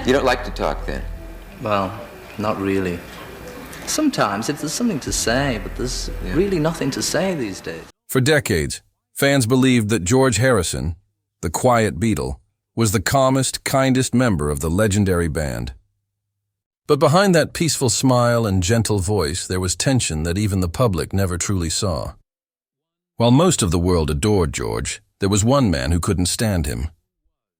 You don't like to talk then? Well, not really. Sometimes if there's something to say, but there's really nothing to say these days. For decades, fans believed that George Harrison, the quiet Beatle, was the calmest, kindest member of the legendary band. But behind that peaceful smile and gentle voice, there was tension that even the public never truly saw. While most of the world adored George, there was one man who couldn't stand him.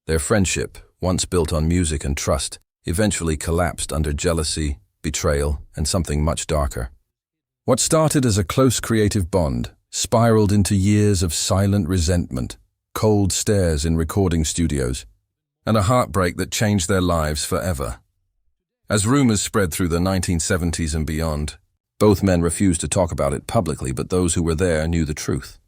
Their friendship, once built on music and trust, eventually collapsed under jealousy, betrayal, and something much darker. What started as a close creative bond spiraled into years of silent resentment, cold stares in recording studios, and a heartbreak that changed their lives forever. As rumors spread through the 1970s and beyond, both men refused to talk about it publicly, but those who were there knew the truth.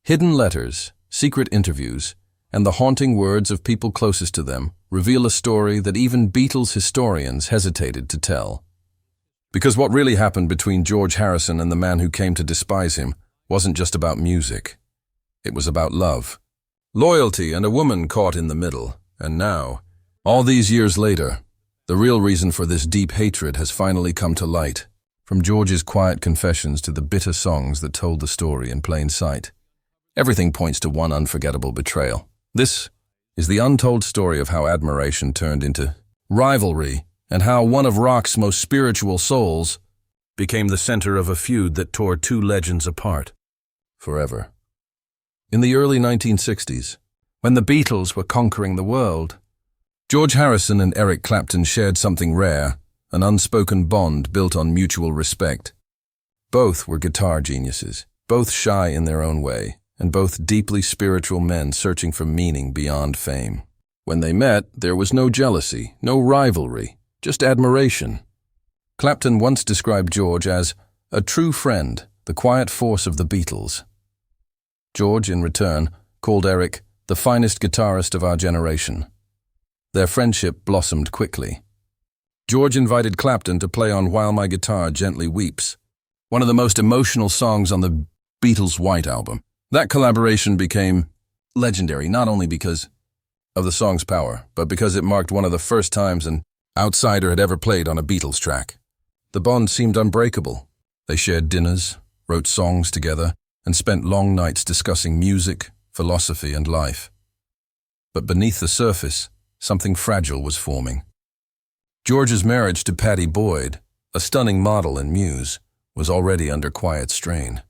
Hidden letters, secret interviews, and the haunting words of people closest to them reveal a story that even Beatles historians hesitated to tell. Because what really happened between George Harrison and the man who came to despise him wasn't just about music. It was about love, loyalty, and a woman caught in the middle. And now, all these years later, the real reason for this deep hatred has finally come to light. From George's quiet confessions to the bitter songs that told the story in plain sight, everything points to one unforgettable betrayal. This is the untold story of how admiration turned into rivalry, and how one of rock's most spiritual souls became the center of a feud that tore two legends apart forever. In the early 1960s, when the Beatles were conquering the world, George Harrison and Eric Clapton shared something rare, an unspoken bond built on mutual respect. Both were guitar geniuses, both shy in their own way, and both deeply spiritual men searching for meaning beyond fame. When they met, there was no jealousy, no rivalry, just admiration. Clapton once described George as a true friend, the quiet force of the Beatles. George, in return, called Eric the finest guitarist of our generation. Their friendship blossomed quickly. George invited Clapton to play on While My Guitar Gently Weeps, one of the most emotional songs on the Beatles' White Album. That collaboration became legendary not only because of the song's power, but because it marked one of the first times an outsider had ever played on a Beatles track. The bond seemed unbreakable. They shared dinners, wrote songs together, and spent long nights discussing music, philosophy, and life. But beneath the surface, something fragile was forming. George's marriage to Pattie Boyd, a stunning model and muse, was already under quiet strain.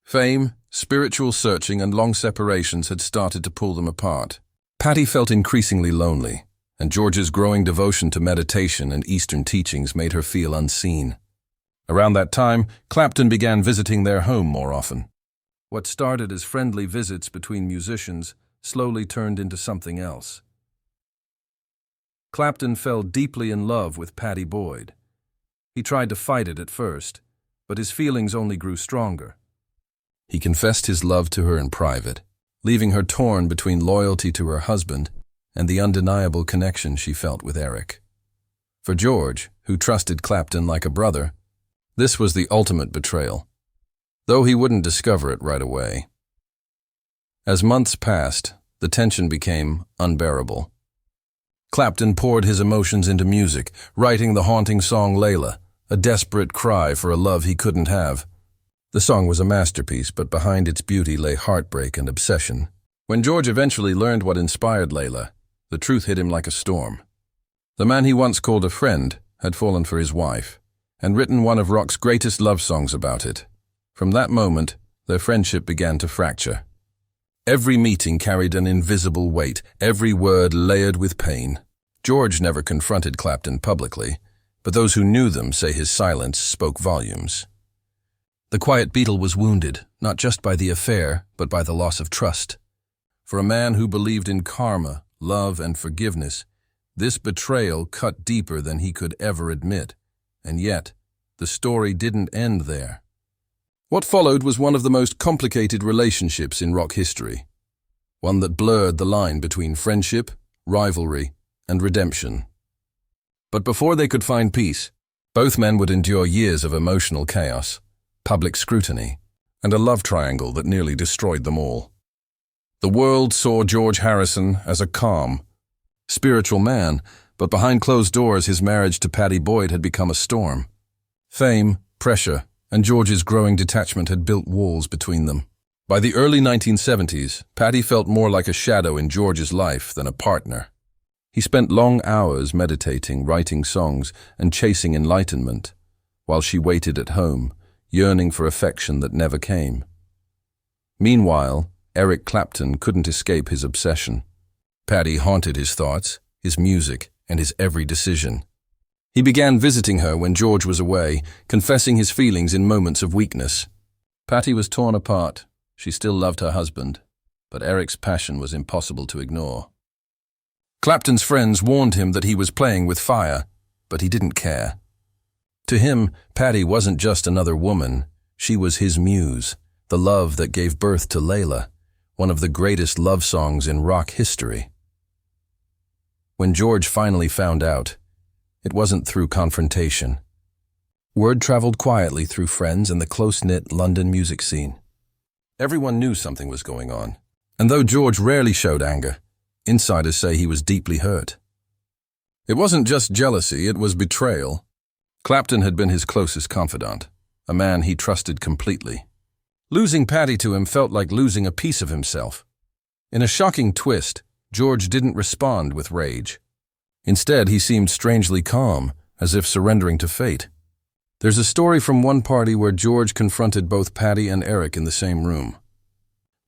Fame, spiritual searching, and long separations had started to pull them apart. Pattie felt increasingly lonely, and George's growing devotion to meditation and Eastern teachings made her feel unseen. Around that time, Clapton began visiting their home more often. What started as friendly visits between musicians slowly turned into something else. Clapton fell deeply in love with Pattie Boyd. He tried to fight it at first, but his feelings only grew stronger. He confessed his love to her in private, leaving her torn between loyalty to her husband and the undeniable connection she felt with Eric. For George, who trusted Clapton like a brother, this was the ultimate betrayal, though he wouldn't discover it right away. As months passed, the tension became unbearable. Clapton poured his emotions into music, writing the haunting song Layla, a desperate cry for a love he couldn't have. The song was a masterpiece, but behind its beauty lay heartbreak and obsession. When George eventually learned what inspired Layla, the truth hit him like a storm. The man he once called a friend had fallen for his wife, and written one of rock's greatest love songs about it. From that moment, their friendship began to fracture. Every meeting carried an invisible weight, every word layered with pain. George never confronted Clapton publicly, but those who knew them say his silence spoke volumes. The quiet Beatle was wounded, not just by the affair, but by the loss of trust. For a man who believed in karma, love, and forgiveness, this betrayal cut deeper than he could ever admit. And yet, the story didn't end there. What followed was one of the most complicated relationships in rock history, one that blurred the line between friendship, rivalry, and redemption. But before they could find peace, both men would endure years of emotional chaos, public scrutiny, and a love triangle that nearly destroyed them all. The world saw George Harrison as a calm, spiritual man, but behind closed doors his marriage to Patty Boyd had become a storm. Fame, pressure, and George's growing detachment had built walls between them. By the early 1970s, Patty felt more like a shadow in George's life than a partner. He spent long hours meditating, writing songs, and chasing enlightenment, while she waited at home, yearning for affection that never came. Meanwhile, Eric Clapton couldn't escape his obsession. Patty haunted his thoughts, his music, and his every decision. He began visiting her when George was away, confessing his feelings in moments of weakness. Patty was torn apart. She still loved her husband, but Eric's passion was impossible to ignore. Clapton's friends warned him that he was playing with fire, but he didn't care. To him, Patty wasn't just another woman. She was his muse, the love that gave birth to Layla, one of the greatest love songs in rock history. When George finally found out, it wasn't through confrontation. Word traveled quietly through friends and the close-knit London music scene. Everyone knew something was going on, and though George rarely showed anger, insiders say he was deeply hurt. It wasn't just jealousy, it was betrayal. Clapton had been his closest confidant, a man he trusted completely. Losing Patty to him felt like losing a piece of himself. In a shocking twist, George didn't respond with rage. Instead, he seemed strangely calm, as if surrendering to fate. There's a story from one party where George confronted both Patty and Eric in the same room.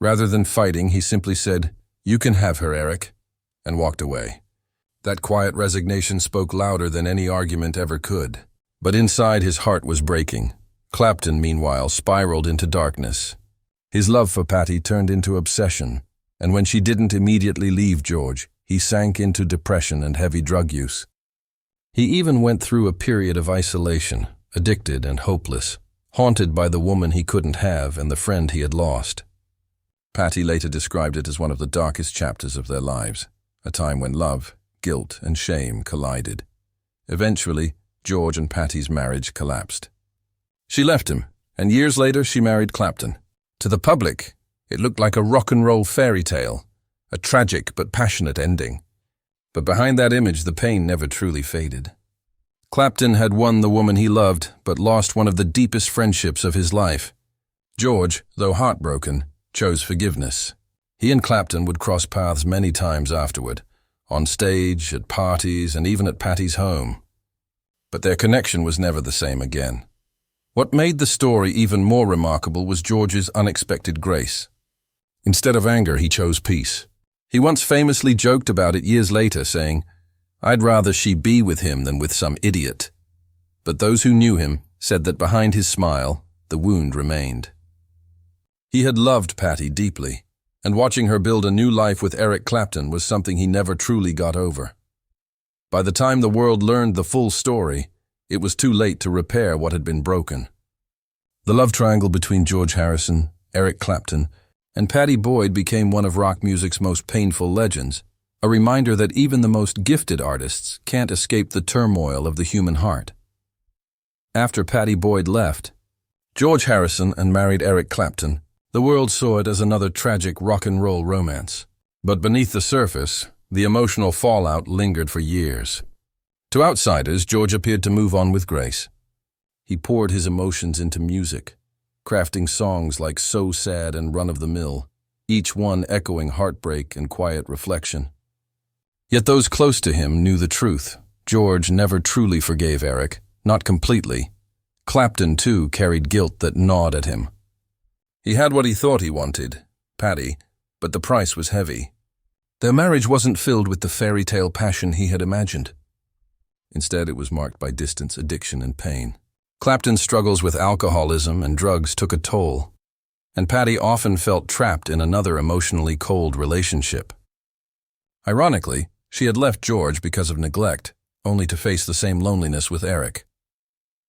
Rather than fighting, he simply said, "You can have her, Eric," and walked away. That quiet resignation spoke louder than any argument ever could. But inside his heart was breaking. Clapton, meanwhile, spiraled into darkness. His love for Patty turned into obsession, and when she didn't immediately leave George, he sank into depression and heavy drug use. He even went through a period of isolation, addicted and hopeless, haunted by the woman he couldn't have and the friend he had lost. Patty later described it as one of the darkest chapters of their lives, a time when love, guilt, and shame collided. Eventually, George and Patty's marriage collapsed. She left him, and years later she married Clapton. To the public, it looked like a rock and roll fairy tale, a tragic but passionate ending. But behind that image, the pain never truly faded. Clapton had won the woman he loved, but lost one of the deepest friendships of his life. George, though heartbroken, chose forgiveness. He and Clapton would cross paths many times afterward, on stage, at parties, and even at Patty's home. But their connection was never the same again. What made the story even more remarkable was George's unexpected grace. Instead of anger, he chose peace. He once famously joked about it years later, saying, "I'd rather she be with him than with some idiot." But those who knew him said that behind his smile, the wound remained. He had loved Patty deeply, and watching her build a new life with Eric Clapton was something he never truly got over. By the time the world learned the full story, it was too late to repair what had been broken. The love triangle between George Harrison, Eric Clapton, and Patty Boyd became one of rock music's most painful legends, a reminder that even the most gifted artists can't escape the turmoil of the human heart. After Patty Boyd left, George Harrison and married Eric Clapton, the world saw it as another tragic rock and roll romance. But beneath the surface, the emotional fallout lingered for years. To outsiders, George appeared to move on with grace. He poured his emotions into music, crafting songs like So Sad and Run of the Mill, each one echoing heartbreak and quiet reflection. Yet those close to him knew the truth. George never truly forgave Eric, not completely. Clapton, too, carried guilt that gnawed at him. He had what he thought he wanted, Patty, but the price was heavy. Their marriage wasn't filled with the fairy tale passion he had imagined. Instead, it was marked by distance, addiction, and pain. Clapton's struggles with alcoholism and drugs took a toll, and Patty often felt trapped in another emotionally cold relationship. Ironically, she had left George because of neglect, only to face the same loneliness with Eric.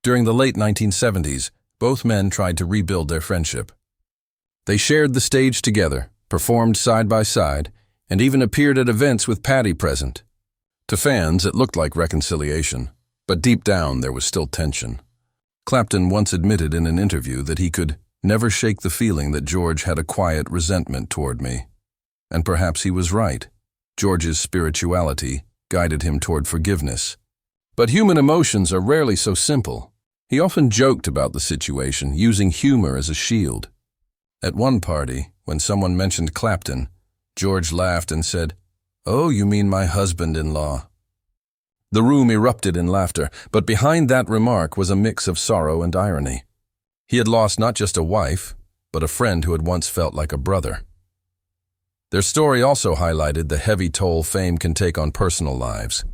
During the late 1970s, both men tried to rebuild their friendship. They shared the stage together, performed side by side, and even appeared at events with Patty present. To fans, it looked like reconciliation, but deep down there was still tension. Clapton once admitted in an interview that he could never shake the feeling that George had a quiet resentment toward me. And perhaps he was right. George's spirituality, guided him toward forgiveness. But human emotions are rarely so simple. He often joked about the situation, using humor as a shield. At one party, when someone mentioned Clapton, George laughed and said, "Oh, you mean my husband-in-law." The room erupted in laughter, but behind that remark was a mix of sorrow and irony. He had lost not just a wife, but a friend who had once felt like a brother. Their story also highlighted the heavy toll fame can take on personal lives.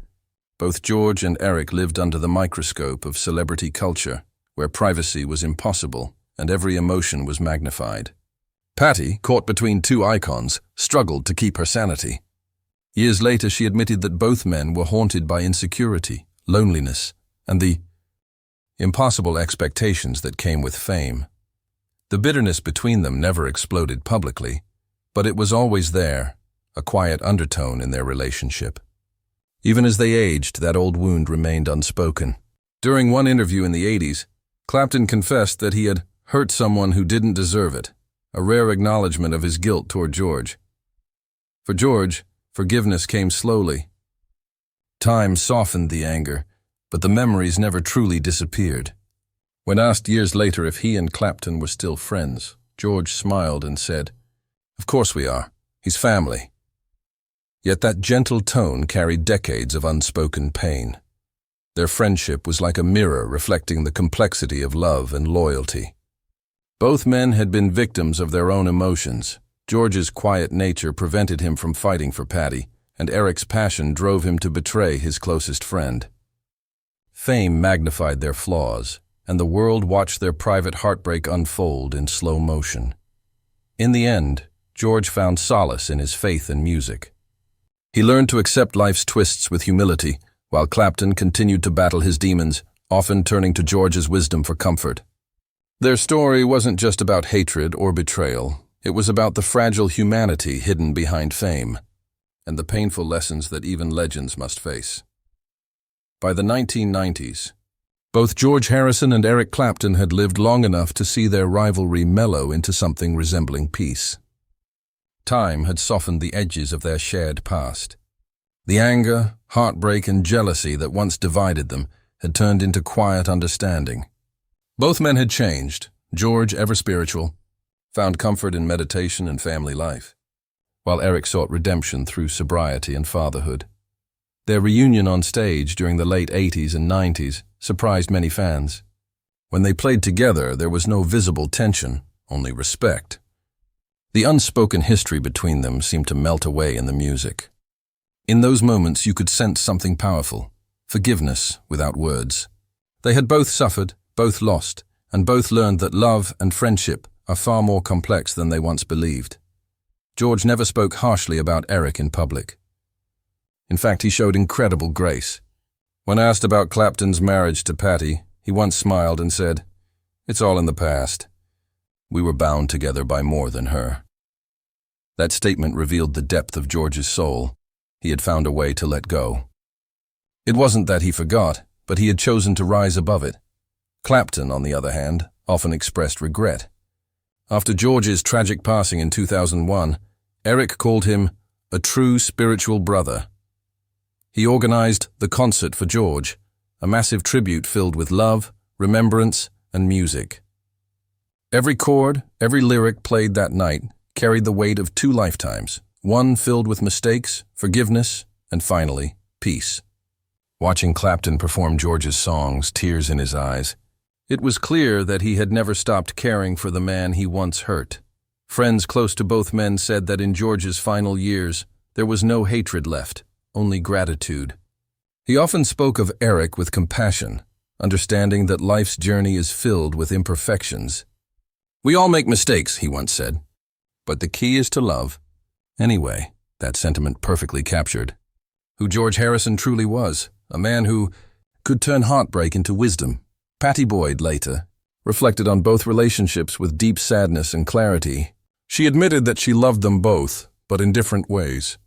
Both George and Eric lived under the microscope of celebrity culture, where privacy was impossible and every emotion was magnified. Patty, caught between two icons, struggled to keep her sanity. Years later, she admitted that both men were haunted by insecurity, loneliness, and the impossible expectations that came with fame. The bitterness between them never exploded publicly, but it was always there, a quiet undertone in their relationship. Even as they aged, that old wound remained unspoken. During one interview in the 80s, Clapton confessed that he had hurt someone who didn't deserve it, a rare acknowledgement of his guilt toward George. For George, forgiveness came slowly. Time softened the anger, but the memories never truly disappeared. When asked years later if he and Clapton were still friends, George smiled and said, "Of course we are. He's family." Yet that gentle tone carried decades of unspoken pain. Their friendship was like a mirror reflecting the complexity of love and loyalty. Both men had been victims of their own emotions. George's quiet nature prevented him from fighting for Patty, and Eric's passion drove him to betray his closest friend. Fame magnified their flaws, and the world watched their private heartbreak unfold in slow motion. In the end, George found solace in his faith and music. He learned to accept life's twists with humility, while Clapton continued to battle his demons, often turning to George's wisdom for comfort. Their story wasn't just about hatred or betrayal. It was about the fragile humanity hidden behind fame, and the painful lessons that even legends must face. By the 1990s, both George Harrison and Eric Clapton had lived long enough to see their rivalry mellow into something resembling peace. Time had softened the edges of their shared past. The anger, heartbreak, and jealousy that once divided them had turned into quiet understanding. Both men had changed. George, ever spiritual, found comfort in meditation and family life, while Eric sought redemption through sobriety and fatherhood. Their reunion on stage during the late 80s and 90s surprised many fans. When they played together, there was no visible tension, only respect. The unspoken history between them seemed to melt away in the music. In those moments, you could sense something powerful, forgiveness without words. They had both suffered, both lost, and both learned that love and friendship are far more complex than they once believed. George never spoke harshly about Eric in public. In fact, he showed incredible grace. When asked about Clapton's marriage to Patty, he once smiled and said, "It's all in the past. We were bound together by more than her." That statement revealed the depth of George's soul. He had found a way to let go. It wasn't that he forgot, but he had chosen to rise above it. Clapton, on the other hand, often expressed regret. After George's tragic passing in 2001, Eric called him a true spiritual brother. He organized the concert for George, a massive tribute filled with love, remembrance, and music. Every chord, every lyric played that night carried the weight of 2 lifetimes, one filled with mistakes, forgiveness, and finally, peace. Watching Clapton perform George's songs, tears in his eyes, it was clear that he had never stopped caring for the man he once hurt. Friends close to both men said that in George's final years, there was no hatred left, only gratitude. He often spoke of Eric with compassion, understanding that life's journey is filled with imperfections. "We all make mistakes," he once said, "but the key is to love." Anyway, that sentiment perfectly captured who George Harrison truly was, a man who could turn heartbreak into wisdom. Patty Boyd, later, reflected on both relationships with deep sadness and clarity. She admitted that she loved them both, but in different ways.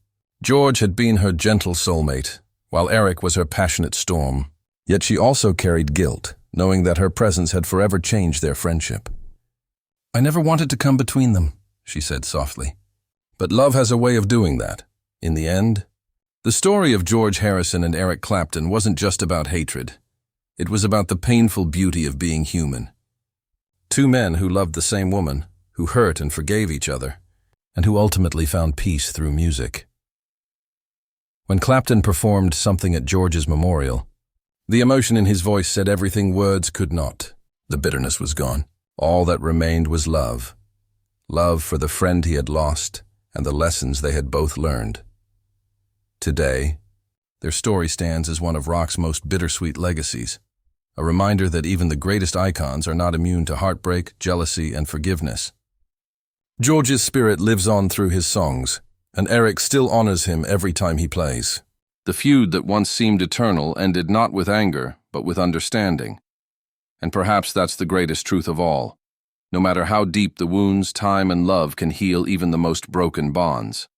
George had been her gentle soulmate, while Eric was her passionate storm. Yet she also carried guilt, knowing that her presence had forever changed their friendship. "I never wanted to come between them," she said softly. "But love has a way of doing that. In the end, The story of George Harrison and Eric Clapton wasn't just about hatred. It was about the painful beauty of being human. Two men who loved the same woman, who hurt and forgave each other, and who ultimately found peace through music. When Clapton performed something at George's memorial, the emotion in his voice said everything words could not. The bitterness was gone. All that remained was love. Love for the friend he had lost and the lessons they had both learned. Today, their story stands as one of rock's most bittersweet legacies, a reminder that even the greatest icons are not immune to heartbreak, jealousy, and forgiveness. George's spirit lives on through his songs, and Eric still honors him every time he plays. The feud that once seemed eternal ended not with anger, but with understanding. And perhaps that's the greatest truth of all. No matter how deep the wounds, time and love can heal even the most broken bonds.